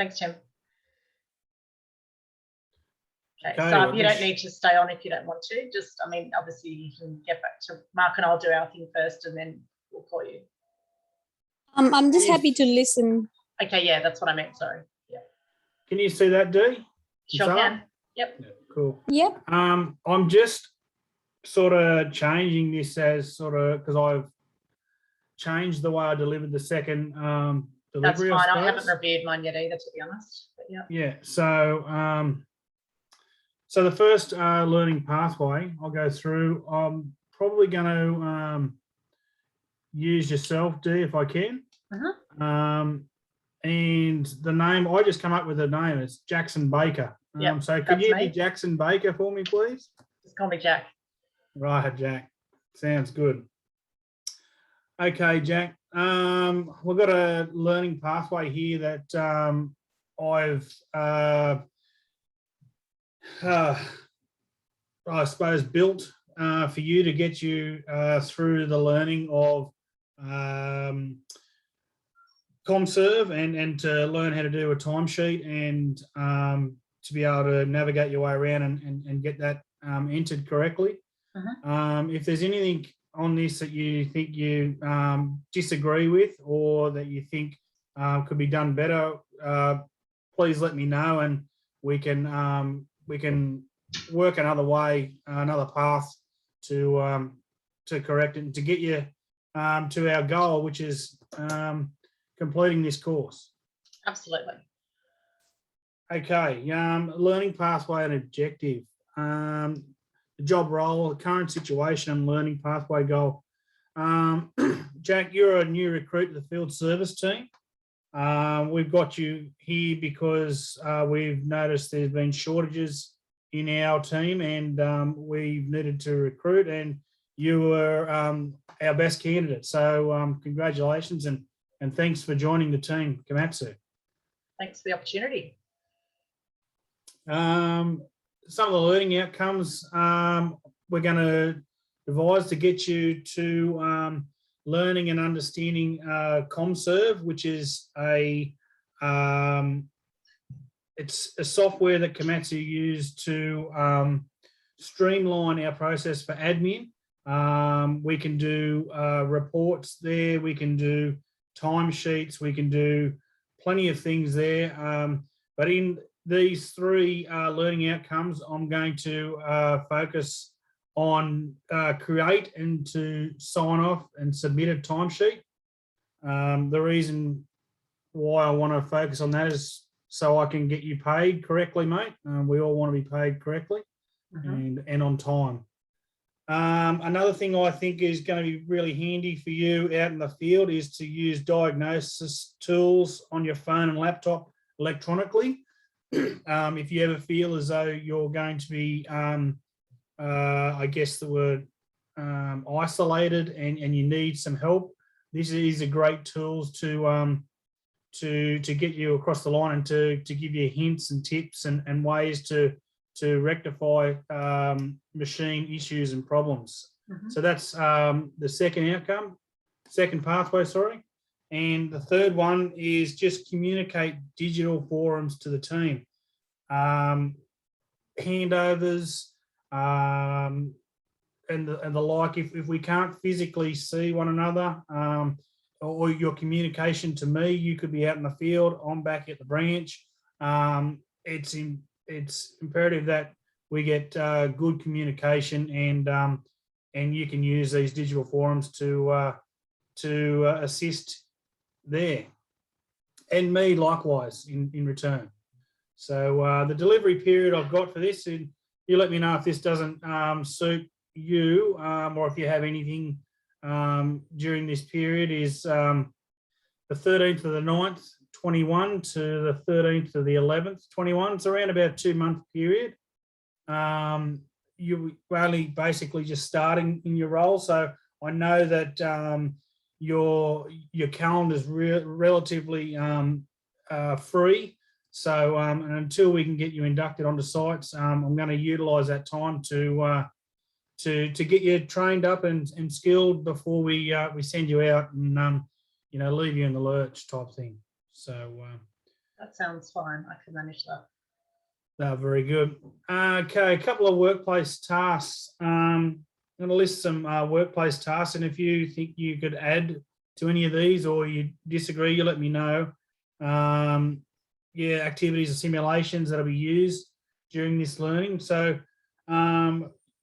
Thanks, Tim. Okay, Okay, so well, you don't need to stay on if you don't want to. Just, I mean, obviously you can get back to Mark and I'll do our thing first and then we'll call you. I'm just happy to listen. Okay, yeah, that's what I meant, sorry. Yeah. Can you see that, Dee? Sure can. Yep. Yeah, cool. Yep. I'm just sort of changing this as sort of, because I've changed the way I delivered the second delivery. That's fine. I haven't reviewed mine yet either, to be honest. But yeah. Yeah. So, so the first learning pathway I'll go through, I'm probably going to use yourself, Dee, if I can. And the name, I just come up with a name. It's Jackson Baker. So could you be Jackson Baker for me, please? Just call me Jack. Right, Jack. Sounds good. Okay, Jack. We've got a learning pathway here that I've, I suppose, built for you to get you through the learning of ComServe and to learn how to do a timesheet and to be able to navigate your way around and get that entered correctly. If there's anything on this that you think you disagree with or that you think could be done better, please let me know and we can work another way, another path to correct it and to get you to our goal, which is completing this course. Absolutely. Okay, learning pathway and objective. The job role, the current situation and learning pathway goal. Jack, you're a new recruit to the field service team. We've got you here because we've noticed there's been shortages in our team and we've needed to recruit and you were our best candidate. So congratulations and thanks for joining the team, Komatsu. Thanks for the opportunity. Some of the learning outcomes we're going to devise to get you to learning and understanding ComServe, which is it's a software that Komatsu use to streamline our process for admin. We can do reports there, we can do timesheets, we can do plenty of things there. But in these three learning outcomes, I'm going to focus on create and to sign off and submit a timesheet. The reason why I want to focus on that is so I can get you paid correctly, mate. We all want to be paid correctly and on time. Another thing I think is going to be really handy for you out in the field is to use diagnosis tools on your phone and laptop electronically. If you ever feel as though you're going to be, I guess the word, isolated and you need some help, this is a great tool to get you across the line and to give you hints and tips and ways to rectify machine issues and problems. So that's the second pathway, sorry. And the third one is just communicate digital forums to the team. Handovers and the like, if we can't physically see one another, or your communication to me, you could be out in the field, I'm back at the branch. It's imperative that we get good communication and you can use these digital forums to assist there, and me likewise in return. So the delivery period I've got for this, and you let me know if this doesn't suit you or if you have anything during this period, is the 13th of the 9th, 21 to the 13th of the 11th, 21. It's around about a 2-month period. You're only basically just starting in your role, so I know that your calendar is relatively free. So and until we can get you inducted onto sites, I'm going to utilise that time to get you trained up and skilled before we send you out and leave you in the lurch type thing. So That sounds fine. I can manage that. Very good. Okay, a couple of workplace tasks. I'm going to list some workplace tasks, and if you think you could add to any of these or you disagree, you let me know. Yeah, activities and simulations that'll be used during this learning. So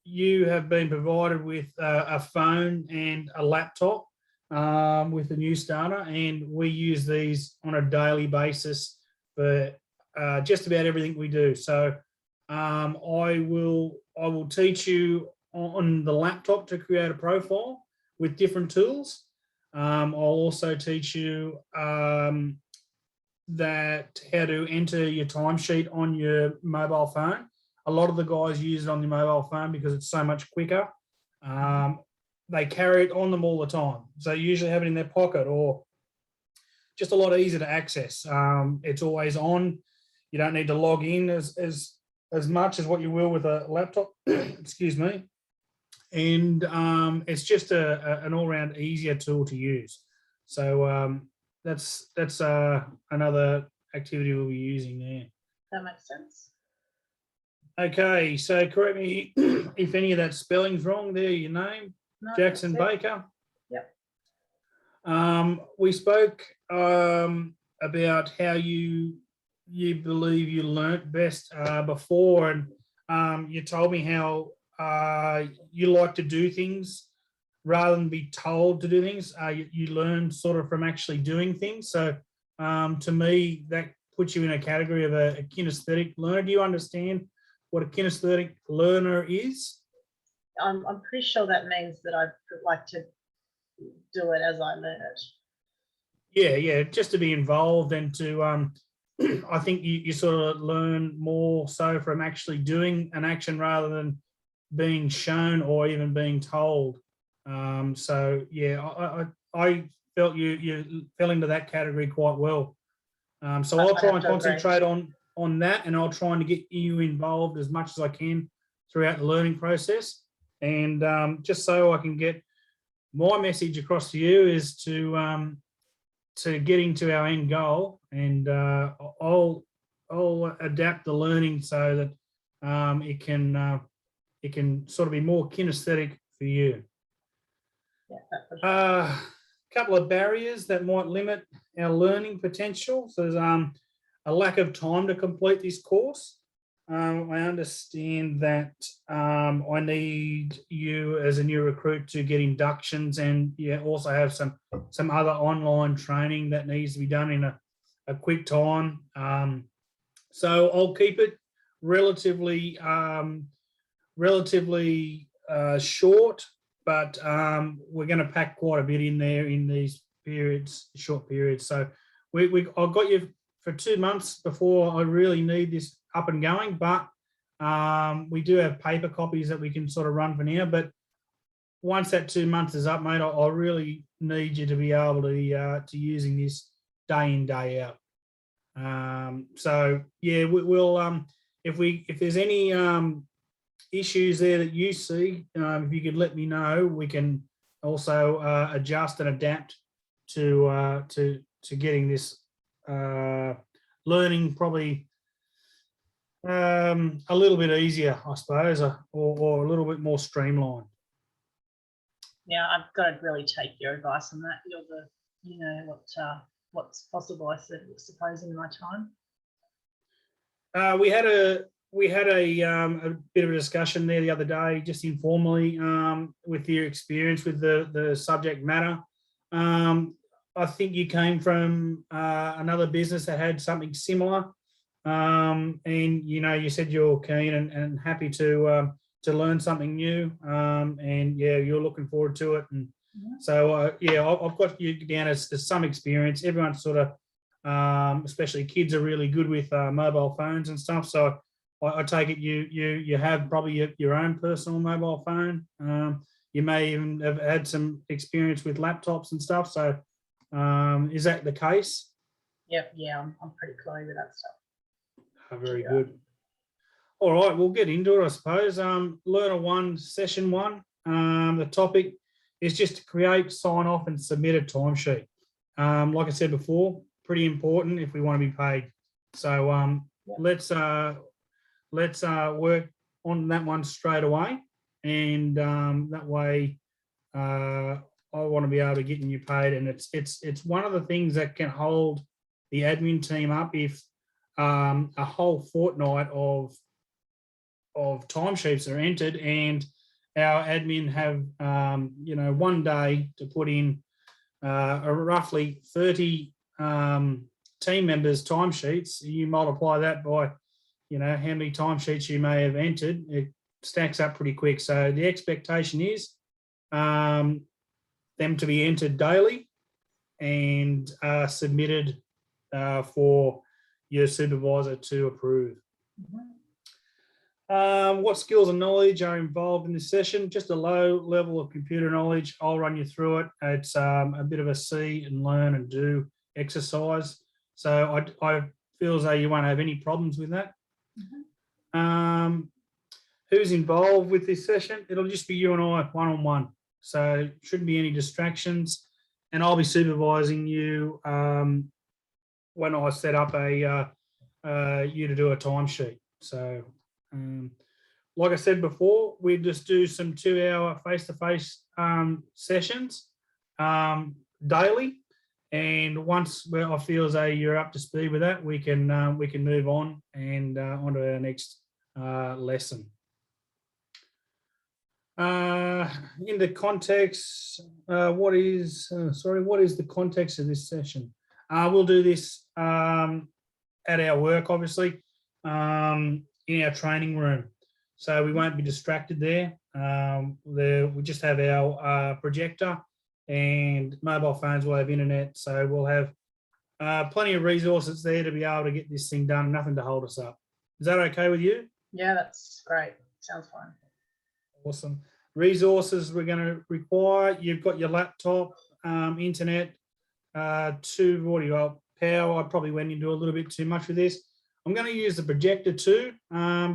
you have been provided with a phone and a laptop with the new starter, and we use these on a daily basis for just about everything we do. So I will teach you on the laptop to create a profile with different tools. I'll also teach you that how to enter your timesheet on your mobile phone. A lot of the guys use it on the mobile phone because it's so much quicker. They carry it on them all the time. So you usually have it in their pocket or just a lot easier to access. It's always on. You don't need to log in as much as what you will with a laptop. Excuse me. And it's just an all-round easier tool to use. So that's another activity we'll be using there. That makes sense. Okay, so correct me if any of that spelling's wrong there, your name, No, Jackson that's it. Baker. Yep. We spoke about how you believe you learnt best before, and you told me how you like to do things rather than be told to do things. You learn sort of from actually doing things. So to me, that puts you in a category of a kinesthetic learner. Do you understand what a kinesthetic learner is? I'm pretty sure that means that I like to do it as I learn it. Yeah, just to be involved and to, I think you sort of learn more so from actually doing an action rather than being shown or even being told. So yeah, I felt you fell into that category quite well. So I'll try and concentrate on that, and I'll try and get you involved as much as I can throughout the learning process. And just so I can get my message across to you is to getting to our end goal, and I'll adapt the learning so that it can sort of be more kinesthetic for you. Yeah, couple of barriers that might limit our learning potential. So there's a lack of time to complete this course. I understand that I need you as a new recruit to get inductions, and also have some other online training that needs to be done in a quick time. So I'll keep it relatively short, but we're going to pack quite a bit in there in these short periods. So I've got you for 2 months before I really need this up and going, but we do have paper copies that we can sort of run for now. But once that 2 months is up, mate, I really need you to be able to using this day in, day out. So yeah, we'll if there's any issues there that you see, if you could let me know, we can also adjust and adapt to getting this learning probably a little bit easier, I suppose, or a little bit more streamlined. Yeah, I've got to really take your advice on that. You know what's possible, I suppose, in my time. We had a bit of a discussion there the other day, just informally, with your experience with the subject matter. I think you came from another business that had something similar, and you said you're keen and happy to learn something new, and yeah, you're looking forward to it. And so I've got you down as some experience. Everyone sort of, especially kids, are really good with mobile phones and stuff. So I take it you have probably your own personal mobile phone. You may even have had some experience with laptops and stuff. So is that the case? Yeah, I'm pretty clear with that stuff. Very good. All right, we'll get into it, I suppose. Learner 1, session 1. The topic is just to create, sign off, and submit a timesheet. Like I said before, pretty important if we want to be paid. So let's work on that one straight away, and that way I want to be able to get you paid, and it's one of the things that can hold the admin team up if a whole fortnight of timesheets are entered, and our admin have 1 day to put in roughly 30 team members' timesheets. You multiply that by how many timesheets you may have entered, it stacks up pretty quick. So the expectation is them to be entered daily and submitted for your supervisor to approve. What skills and knowledge are involved in this session? Just a low level of computer knowledge. I'll run you through it. It's a bit of a see and learn and do exercise. So I feel as though you won't have any problems with that. Who's involved with this session? It'll just be you and I one-on-one. So shouldn't be any distractions. And I'll be supervising you when I set up you to do a timesheet. So like I said before, we just do some 2-hour face-to-face sessions daily. And once I feel as though you're up to speed with that, we can move on and onto our next lesson. In the context, what is the context of this session? We'll do this at our work, obviously, in our training room. So we won't be distracted there. We just have our projector, and mobile phones will have internet. So we'll have plenty of resources there to be able to get this thing done, nothing to hold us up. Is that okay with you? Yeah, that's great. Sounds fine. Awesome. Resources we're going to require. You've got your laptop, internet, power. I probably went into a little bit too much with this. I'm going to use the projector too,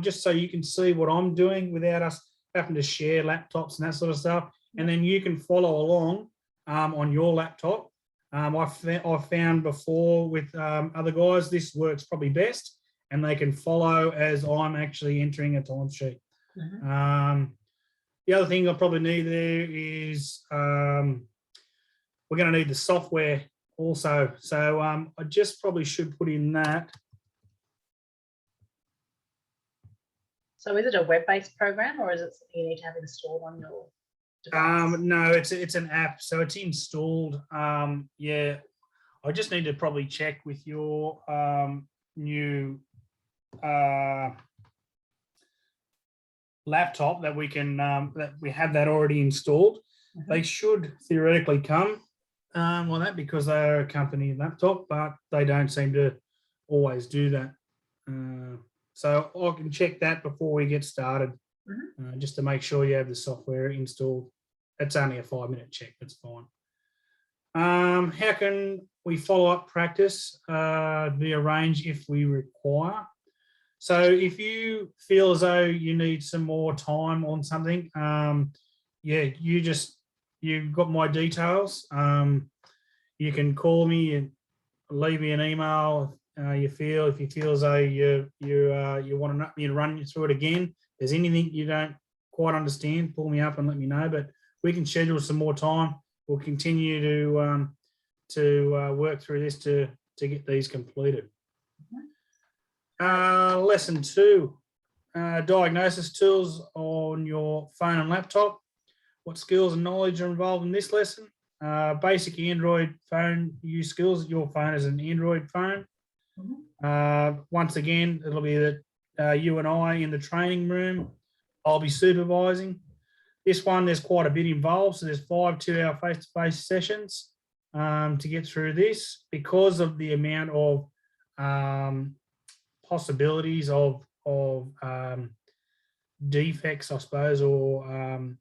just so you can see what I'm doing without us having to share laptops and that sort of stuff. And then you can follow along on your laptop. I've found before with other guys, this works probably best, and they can follow as I'm actually entering a timesheet. The other thing I probably need there is we're going to need the software also. So I just probably should put in that. So is it a web-based program, or is it something you need to have installed on your device? No, it's an app, so it's installed. Yeah, I just need to probably check with your new laptop that we can that we have that already installed. They should theoretically come like that because they are a company laptop, but they don't seem to always do that. So I can check that before we get started, just to make sure you have the software installed. It's only a 5-minute check, that's fine. How can we follow up practice? Be arranged if we require. So if you feel as though you need some more time on something, yeah, you've got my details. You can call me and leave me an email. If you feel as though you want me to run you through it again, if there's anything you don't quite understand, pull me up and let me know. But we can schedule some more time. We'll continue to work through this to get these completed. Lesson 2, diagnosis tools on your phone and laptop. What skills and knowledge are involved in this lesson? Basic Android phone use skills. Your phone is an Android phone. Once again, it'll be that you and I in the training room. I'll be supervising. This one, there's quite a bit involved. So there's 5 2-hour face-to-face sessions to get through this because of the amount of possibilities of defects, I suppose, or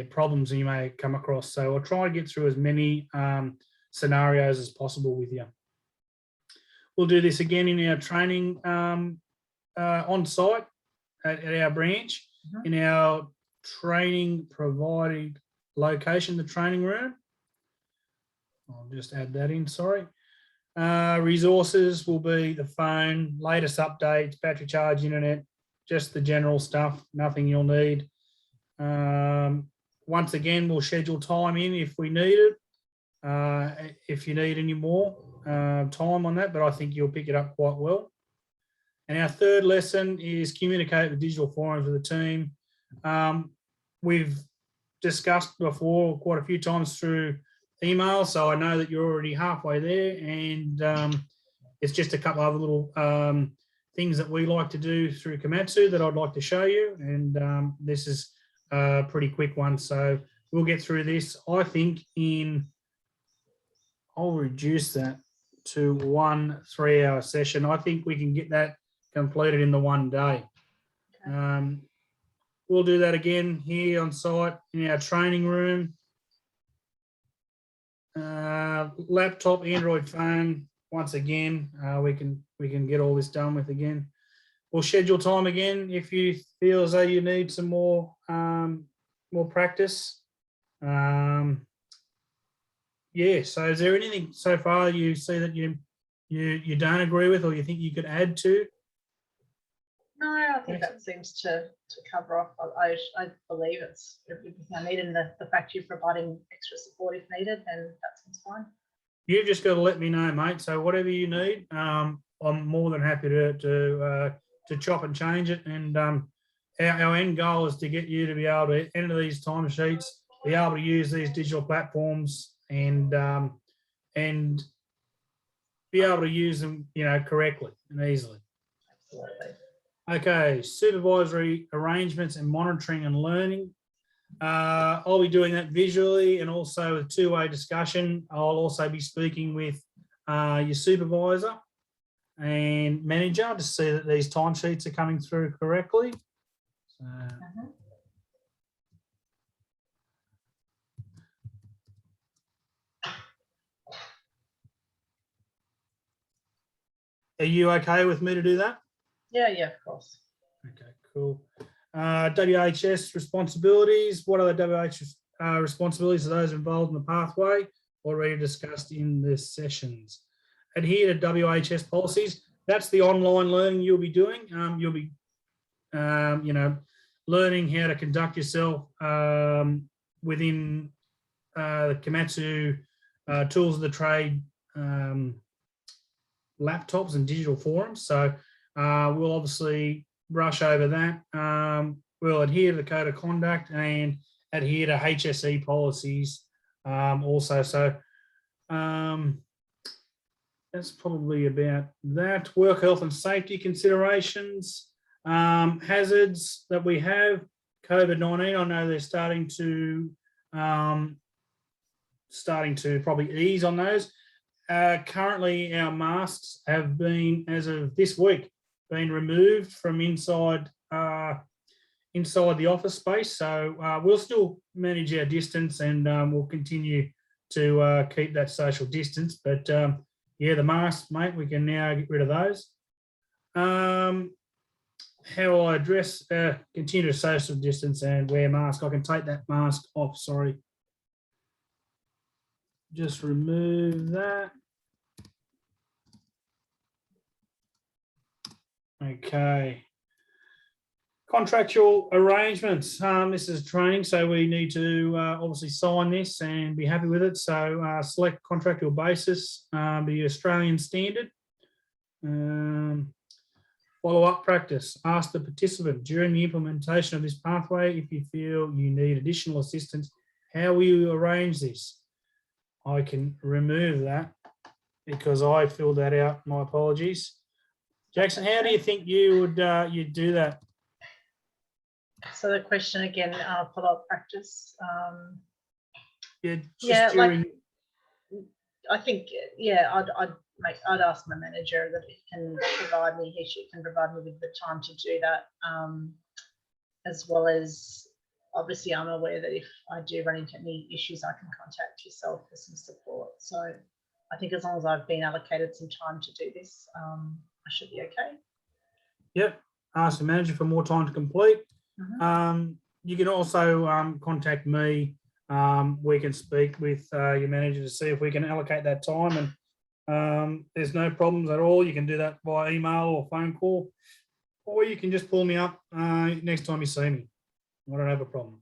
problems you may come across. So I'll try to get through as many scenarios as possible with you. We'll do this again in our training on site at our branch, in our training provided location, the training room. I'll just add that in, sorry. Resources will be the phone, latest updates, battery charge, internet, just the general stuff, nothing you'll need. Once again, we'll schedule time in if we need it, if you need any more time on that, but I think you'll pick it up quite well. And our third lesson is communicate with digital forums with the team. We've discussed before quite a few times through email, so I know that you're already halfway there, and it's just a couple of other little things that we like to do through Komatsu that I'd like to show you, and this is a pretty quick one, so we'll get through this. I think I'll reduce that to 1 3-hour session. I think we can get that completed in the one day. Okay. We'll do that again here on site in our training room. Laptop, Android phone. Once again, we can get all this done with again. We'll schedule time again if you feel as though you need some more practice. Yeah. So, is there anything so far you see that you don't agree with, or you think you could add to? No, I think that seems to cover off. I believe it's everything I need, and the fact you're providing extra support if needed, then that seems fine. You've just got to let me know, mate. So whatever you need, I'm more than happy to chop and change it. And our end goal is to get you to be able to enter these timesheets, be able to use these digital platforms, and be able to use them, correctly and easily. Absolutely. Okay, supervisory arrangements and monitoring and learning. I'll be doing that visually and also a two-way discussion. I'll also be speaking with your supervisor and manager to see that these timesheets are coming through correctly. So, are you okay with me to do that? Yeah, of course. Okay, cool. WHS responsibilities. What are the WHS responsibilities of those involved in the pathway? Already discussed in the sessions. Adhere to WHS policies. That's the online learning you'll be doing. You'll be, learning how to conduct yourself within the Komatsu tools of the trade laptops and digital forums. So we'll obviously brush over that. We'll adhere to the code of conduct and adhere to HSE policies also. So that's probably about that. Work health and safety considerations, hazards that we have. COVID-19, I know they're starting to probably ease on those. Currently, our masks have been, as of this week, been removed from inside the office space. So we'll still manage our distance, and we'll continue to keep that social distance. But yeah, the masks, mate, we can now get rid of those. How will I address continue to social distance and wear mask? I can take that mask off, sorry. Just remove that. Okay. Contractual arrangements. This is training, so we need to obviously sign this and be happy with it. So select contractual basis, be Australian standard. Follow-up practice. Ask the participant during the implementation of this pathway if you feel you need additional assistance. How will you arrange this? I can remove that because I filled that out. My apologies. Jackson, how do you think you would you'd do that? So the question again, follow-up practice. During... I think, I'd ask my manager that he can provide me, she can provide me with the time to do that, as well as obviously I'm aware that if I do run into any issues, I can contact yourself for some support. So I think as long as I've been allocated some time to do this, I should be okay. Yep. Ask the manager for more time to complete. Mm-hmm. You can also contact me. We can speak with your manager to see if we can allocate that time, and There's no problems at all. You can do that via email or phone call, or you can just pull me up next time you see me. I don't have a problem.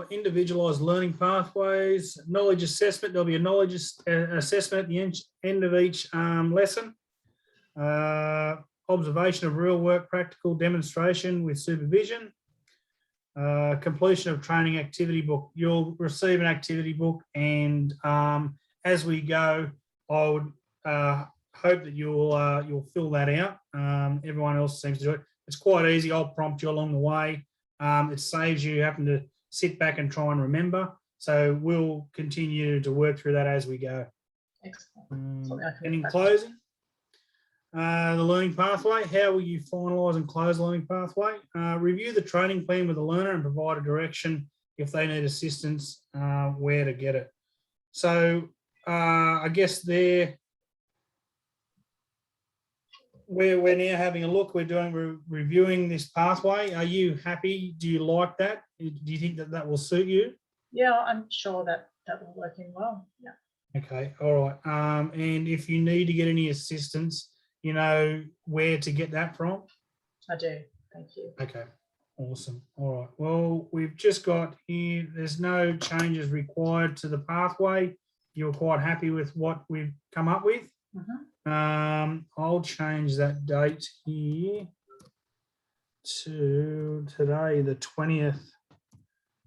Individualized learning pathways, knowledge assessment. There'll be a knowledge assessment at the end of each lesson. Observation of real work, practical demonstration with supervision. Completion of training activity book. You'll receive an activity book, and as we go, I would hope that you'll fill that out. Everyone else seems to do it. It's quite easy. I'll prompt you along the way. It saves you having to sit back and try and remember. So we'll continue to work through that as we go. Excellent. And in closing, the learning pathway, how will you finalise and close the learning pathway? Review the training plan with the learner and provide a direction if they need assistance, where to get it. So I guess we're now having a look. We're reviewing this pathway. Are you happy? Do you like that? Do you think that will suit you? Yeah, I'm sure that will work in well. Yeah. Okay. All right. And if you need to get any assistance, you know where to get that from? I do. Thank you. Okay. Awesome. All right. Well, we've just got here, there's no changes required to the pathway. You're quite happy with what we've come up with? Mhm. I'll change that date here to today, the 20th,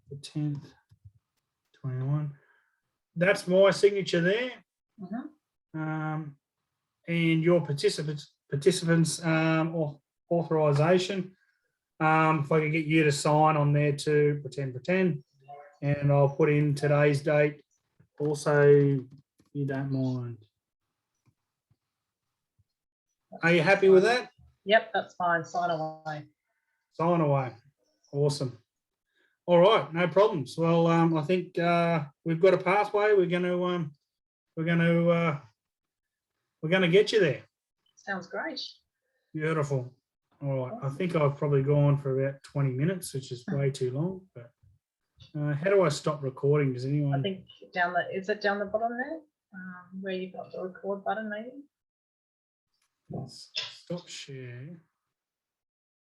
the 10th, 21. That's my signature there. Mhm. And your participants authorization. If I could get you to sign on there too, pretend, and I'll put in today's date. Also, you don't mind. Are you happy with that? Yep, that's fine. Sign away. Sign away. Awesome. All right, no problems. Well, I think we've got a pathway. We're going to get you there. Sounds great. Beautiful. All right. I think I've probably gone for about 20 minutes, which is way too long. But how do I stop recording? Does anyone? I think is it down the bottom there, where you've got the record button, maybe? Stop share.